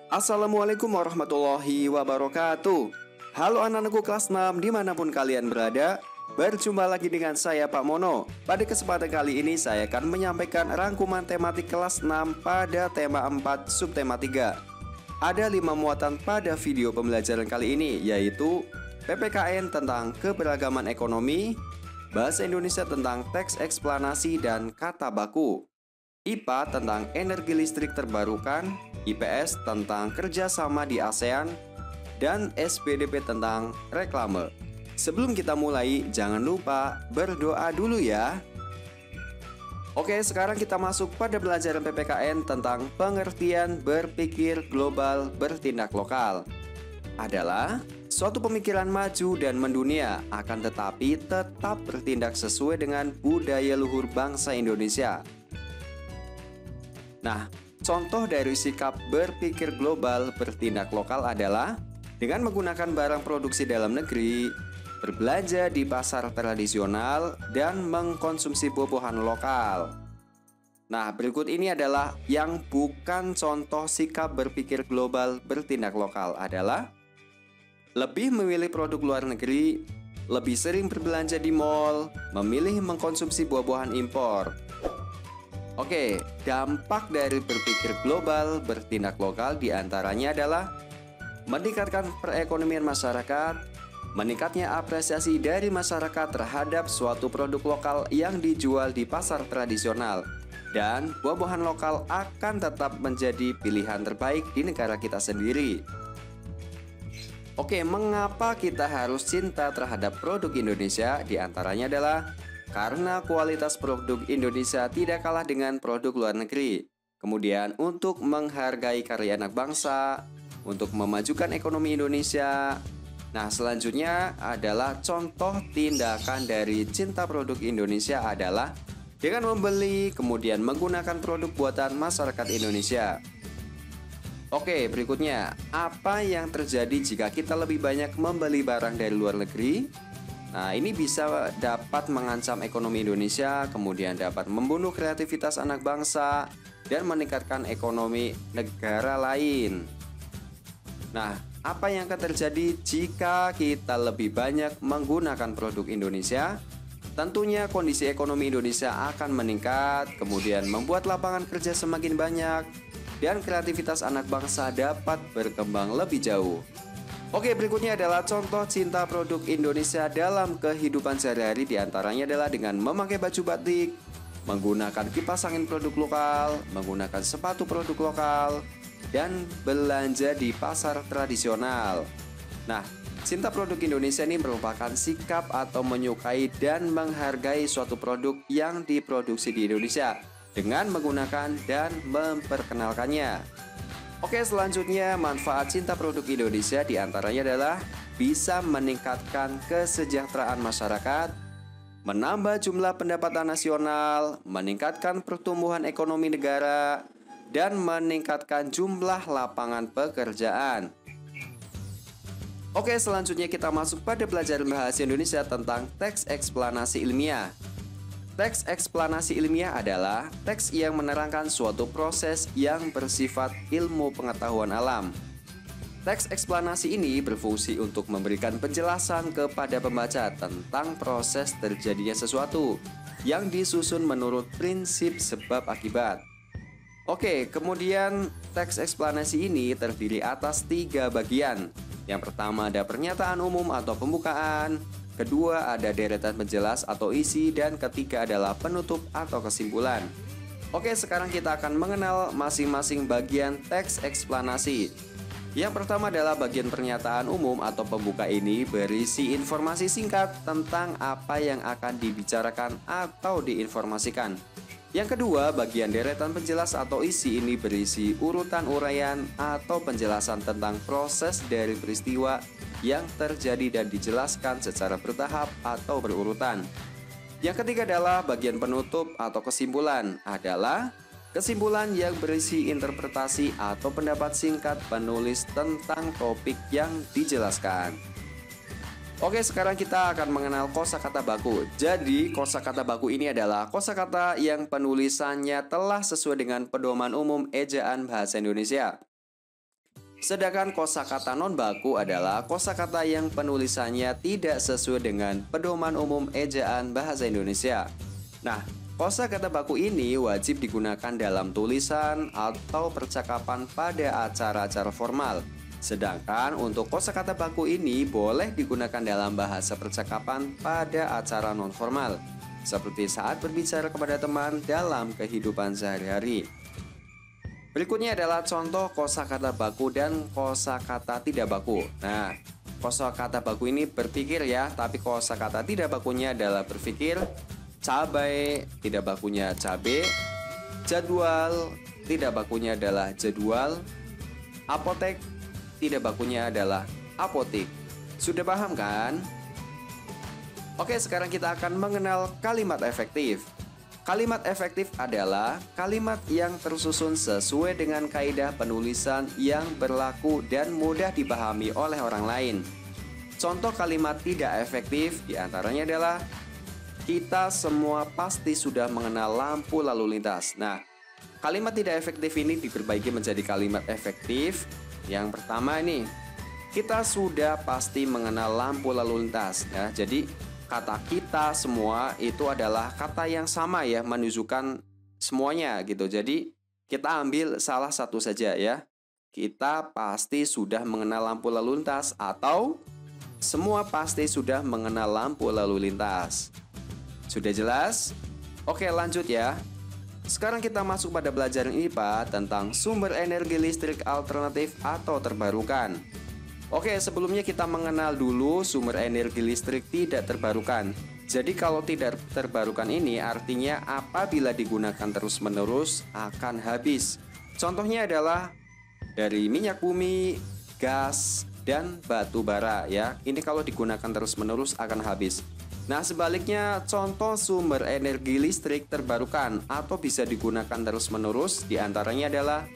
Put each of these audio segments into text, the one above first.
Assalamualaikum warahmatullahi wabarakatuh. Halo anak-anakku kelas 6 dimanapun kalian berada. Berjumpa lagi dengan saya Pak Mono. Pada kesempatan kali ini saya akan menyampaikan rangkuman tematik kelas 6 pada tema 4 subtema 3. Ada 5 muatan pada video pembelajaran kali ini, yaitu PPKN tentang keberagaman ekonomi, Bahasa Indonesia tentang teks eksplanasi dan kata baku, IPA tentang energi listrik terbarukan, IPS tentang kerjasama di ASEAN, dan SPDP tentang reklame. Sebelum kita mulai, jangan lupa berdoa dulu ya. Oke, sekarang kita masuk pada pelajaran PPKN tentang pengertian berpikir global bertindak lokal. Adalah suatu pemikiran maju dan mendunia, akan tetapi tetap bertindak sesuai dengan budaya luhur bangsa Indonesia. Nah, contoh dari sikap berpikir global bertindak lokal adalah dengan menggunakan barang produksi dalam negeri, berbelanja di pasar tradisional, dan mengkonsumsi buah-buahan lokal. Nah, berikut ini adalah yang bukan contoh sikap berpikir global bertindak lokal adalah lebih memilih produk luar negeri, lebih sering berbelanja di mall, memilih mengkonsumsi buah-buahan impor. Oke, dampak dari berpikir global bertindak lokal diantaranya adalah meningkatkan perekonomian masyarakat, meningkatnya apresiasi dari masyarakat terhadap suatu produk lokal yang dijual di pasar tradisional, dan buah-buahan lokal akan tetap menjadi pilihan terbaik di negara kita sendiri. Oke, mengapa kita harus cinta terhadap produk Indonesia? Di antaranya adalah karena kualitas produk Indonesia tidak kalah dengan produk luar negeri. Kemudian untuk menghargai karya anak bangsa, untuk memajukan ekonomi Indonesia. Nah, selanjutnya adalah contoh tindakan dari cinta produk Indonesia adalah dengan membeli, kemudian menggunakan produk buatan masyarakat Indonesia. Oke, berikutnya, apa yang terjadi jika kita lebih banyak membeli barang dari luar negeri? Nah, ini bisa dapat mengancam ekonomi Indonesia, kemudian dapat membunuh kreativitas anak bangsa, dan meningkatkan ekonomi negara lain. Nah, apa yang akan terjadi jika kita lebih banyak menggunakan produk Indonesia? Tentunya kondisi ekonomi Indonesia akan meningkat, kemudian membuat lapangan kerja semakin banyak, dan kreativitas anak bangsa dapat berkembang lebih jauh. Oke, berikutnya adalah contoh cinta produk Indonesia dalam kehidupan sehari-hari, diantaranya adalah dengan memakai baju batik, menggunakan kipas angin produk lokal, menggunakan sepatu produk lokal, dan belanja di pasar tradisional. Nah, cinta produk Indonesia ini merupakan sikap atau menyukai dan menghargai suatu produk yang diproduksi di Indonesia dengan menggunakan dan memperkenalkannya. Oke, selanjutnya manfaat cinta produk Indonesia diantaranya adalah bisa meningkatkan kesejahteraan masyarakat, menambah jumlah pendapatan nasional, meningkatkan pertumbuhan ekonomi negara, dan meningkatkan jumlah lapangan pekerjaan. Oke, selanjutnya kita masuk pada pelajaran bahasa Indonesia tentang teks eksplanasi ilmiah. Teks eksplanasi ilmiah adalah teks yang menerangkan suatu proses yang bersifat ilmu pengetahuan alam. Teks eksplanasi ini berfungsi untuk memberikan penjelasan kepada pembaca tentang proses terjadinya sesuatu yang disusun menurut prinsip sebab akibat. Oke, kemudian teks eksplanasi ini terdiri atas 3 bagian. Yang pertama ada pernyataan umum atau pembukaan, kedua ada deretan penjelas atau isi, dan ketiga adalah penutup atau kesimpulan. Oke, sekarang kita akan mengenal masing-masing bagian teks eksplanasi. Yang pertama adalah bagian pernyataan umum atau pembuka, ini berisi informasi singkat tentang apa yang akan dibicarakan atau diinformasikan. Yang kedua, bagian deretan penjelas atau isi ini berisi urutan uraian atau penjelasan tentang proses dari peristiwa yang terjadi dan dijelaskan secara bertahap atau berurutan. Yang ketiga adalah bagian penutup atau kesimpulan, adalah kesimpulan yang berisi interpretasi atau pendapat singkat penulis tentang topik yang dijelaskan. Oke, sekarang kita akan mengenal kosakata baku. Jadi, kosakata baku ini adalah kosakata yang penulisannya telah sesuai dengan pedoman umum ejaan bahasa Indonesia. Sedangkan kosakata non baku adalah kosakata yang penulisannya tidak sesuai dengan pedoman umum ejaan bahasa Indonesia. Nah, kosakata baku ini wajib digunakan dalam tulisan atau percakapan pada acara-acara formal. Sedangkan untuk kosakata baku ini boleh digunakan dalam bahasa percakapan pada acara non-formal, seperti saat berbicara kepada teman dalam kehidupan sehari-hari. Berikutnya adalah contoh kosakata baku dan kosakata tidak baku. Nah, kosakata baku ini berpikir ya, tapi kosakata tidak bakunya adalah berpikir. Cabai, tidak bakunya cabe. Jadwal, tidak bakunya adalah jadwal. Apotek, tidak bakunya adalah apotik. Sudah paham kan? Oke, sekarang kita akan mengenal kalimat efektif. Kalimat efektif adalah kalimat yang tersusun sesuai dengan kaidah penulisan yang berlaku dan mudah dipahami oleh orang lain. Contoh kalimat tidak efektif diantaranya adalah kita semua pasti sudah mengenal lampu lalu lintas. Nah, kalimat tidak efektif ini diperbaiki menjadi kalimat efektif. Yang pertama nih, kita sudah pasti mengenal lampu lalu lintas. Ya, jadi kata kita semua itu adalah kata yang sama ya, menunjukkan semuanya gitu. Jadi kita ambil salah satu saja ya. Kita pasti sudah mengenal lampu lalu lintas atau semua pasti sudah mengenal lampu lalu lintas. Sudah jelas? Oke, lanjut ya. Sekarang kita masuk pada pelajaran IPA tentang sumber energi listrik alternatif atau terbarukan. Oke, sebelumnya kita mengenal dulu sumber energi listrik tidak terbarukan. Jadi kalau tidak terbarukan ini artinya apabila digunakan terus-menerus akan habis. Contohnya adalah dari minyak bumi, gas, dan batu bara ya. Ini kalau digunakan terus-menerus akan habis. Nah, sebaliknya contoh sumber energi listrik terbarukan atau bisa digunakan terus-menerus diantaranya adalah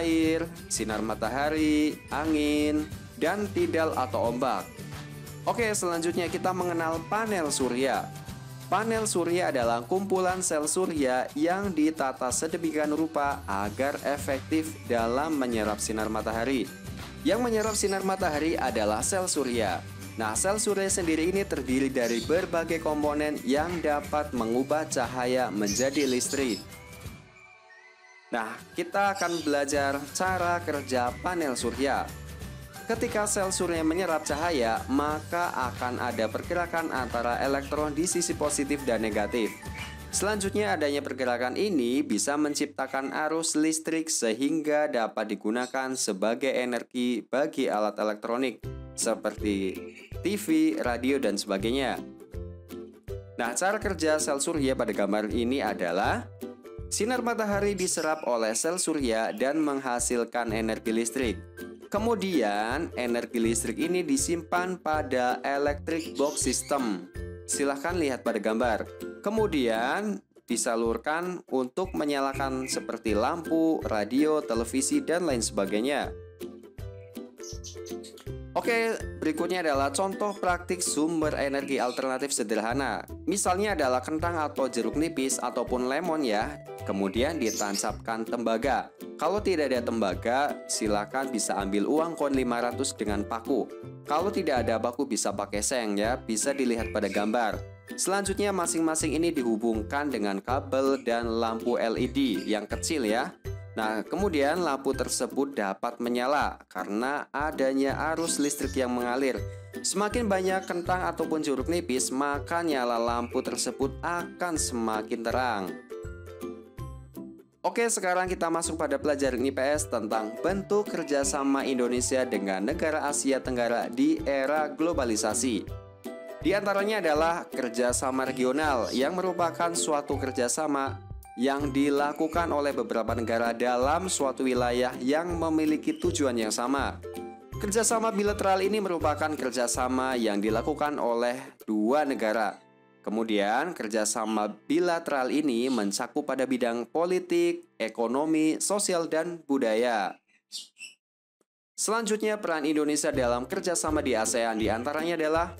air, sinar matahari, angin, dan tidal atau ombak. Oke, selanjutnya kita mengenal panel surya. Panel surya adalah kumpulan sel surya yang ditata sedemikian rupa agar efektif dalam menyerap sinar matahari. Yang menyerap sinar matahari adalah sel surya. Nah, sel surya sendiri ini terdiri dari berbagai komponen yang dapat mengubah cahaya menjadi listrik. Nah, kita akan belajar cara kerja panel surya. Ketika sel surya menyerap cahaya, maka akan ada pergerakan antara elektron di sisi positif dan negatif. Selanjutnya, adanya pergerakan ini bisa menciptakan arus listrik sehingga dapat digunakan sebagai energi bagi alat elektronik seperti TV, radio, dan sebagainya. Nah, cara kerja sel surya pada gambar ini adalah sinar matahari diserap oleh sel surya dan menghasilkan energi listrik. Kemudian, energi listrik ini disimpan pada electric box system. Silahkan lihat pada gambar. Kemudian, disalurkan untuk menyalakan seperti lampu, radio, televisi, dan lain sebagainya. Oke, berikutnya adalah contoh praktik sumber energi alternatif sederhana. Misalnya adalah kentang atau jeruk nipis ataupun lemon ya. Kemudian ditancapkan tembaga. Kalau tidak ada tembaga, silakan bisa ambil uang koin 500 dengan paku. Kalau tidak ada paku bisa pakai seng ya, bisa dilihat pada gambar. Selanjutnya masing-masing ini dihubungkan dengan kabel dan lampu LED yang kecil ya. Nah, kemudian lampu tersebut dapat menyala karena adanya arus listrik yang mengalir. Semakin banyak kentang ataupun jeruk nipis, maka nyala lampu tersebut akan semakin terang. Oke, sekarang kita masuk pada pelajaran IPS tentang bentuk kerjasama Indonesia dengan negara Asia Tenggara di era globalisasi. Di antaranya adalah kerjasama regional yang merupakan suatu kerjasama yang dilakukan oleh beberapa negara dalam suatu wilayah yang memiliki tujuan yang sama. Kerjasama bilateral ini merupakan kerjasama yang dilakukan oleh dua negara. Kemudian, kerjasama bilateral ini mencakup pada bidang politik, ekonomi, sosial, dan budaya. Selanjutnya, peran Indonesia dalam kerjasama di ASEAN diantaranya adalah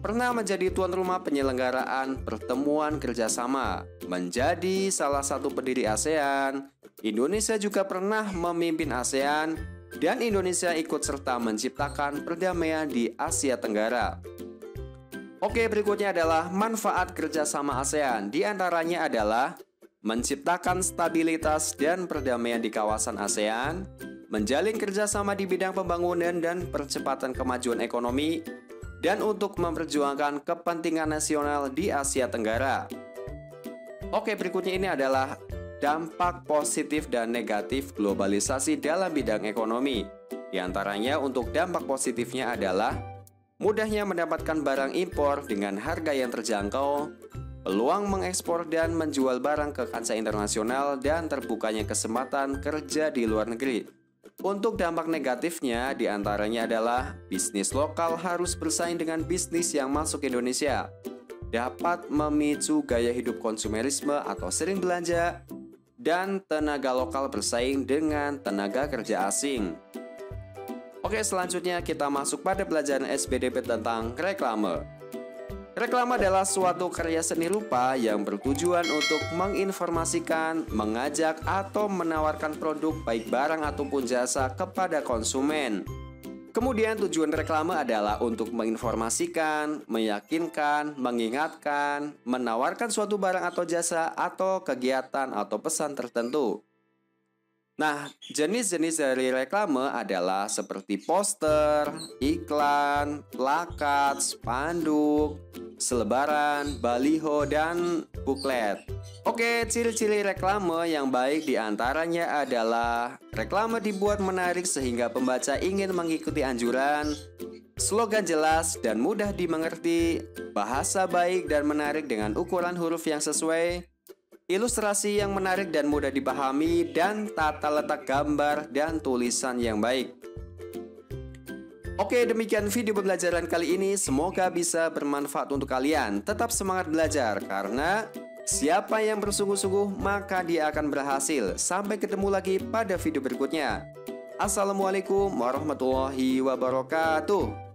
pernah menjadi tuan rumah penyelenggaraan pertemuan kerjasama, menjadi salah satu pendiri ASEAN. Indonesia juga pernah memimpin ASEAN, dan Indonesia ikut serta menciptakan perdamaian di Asia Tenggara. Oke, berikutnya adalah manfaat kerjasama ASEAN. Di antaranya adalah menciptakan stabilitas dan perdamaian di kawasan ASEAN, menjalin kerjasama di bidang pembangunan dan percepatan kemajuan ekonomi, dan untuk memperjuangkan kepentingan nasional di Asia Tenggara. Oke, berikutnya ini adalah dampak positif dan negatif globalisasi dalam bidang ekonomi. Di antaranya untuk dampak positifnya adalah mudahnya mendapatkan barang impor dengan harga yang terjangkau, peluang mengekspor dan menjual barang ke kancah internasional, dan terbukanya kesempatan kerja di luar negeri. Untuk dampak negatifnya diantaranya adalah bisnis lokal harus bersaing dengan bisnis yang masuk ke Indonesia, dapat memicu gaya hidup konsumerisme atau sering belanja, dan tenaga lokal bersaing dengan tenaga kerja asing. Oke, selanjutnya kita masuk pada pelajaran SBDP tentang reklame. Reklame adalah suatu karya seni rupa yang bertujuan untuk menginformasikan, mengajak, atau menawarkan produk baik barang ataupun jasa kepada konsumen. Kemudian tujuan reklame adalah untuk menginformasikan, meyakinkan, mengingatkan, menawarkan suatu barang atau jasa atau kegiatan atau pesan tertentu. Nah, jenis-jenis dari reklame adalah seperti poster, iklan, plakat, spanduk, selebaran, baliho, dan buklet. Oke, ciri-ciri reklame yang baik diantaranya adalah reklame dibuat menarik sehingga pembaca ingin mengikuti anjuran, slogan jelas dan mudah dimengerti, bahasa baik dan menarik dengan ukuran huruf yang sesuai, ilustrasi yang menarik dan mudah dipahami, dan tata letak gambar dan tulisan yang baik. Oke, demikian video pembelajaran kali ini. Semoga bisa bermanfaat untuk kalian. Tetap semangat belajar, karena siapa yang bersungguh-sungguh maka dia akan berhasil. Sampai ketemu lagi pada video berikutnya. Assalamualaikum warahmatullahi wabarakatuh.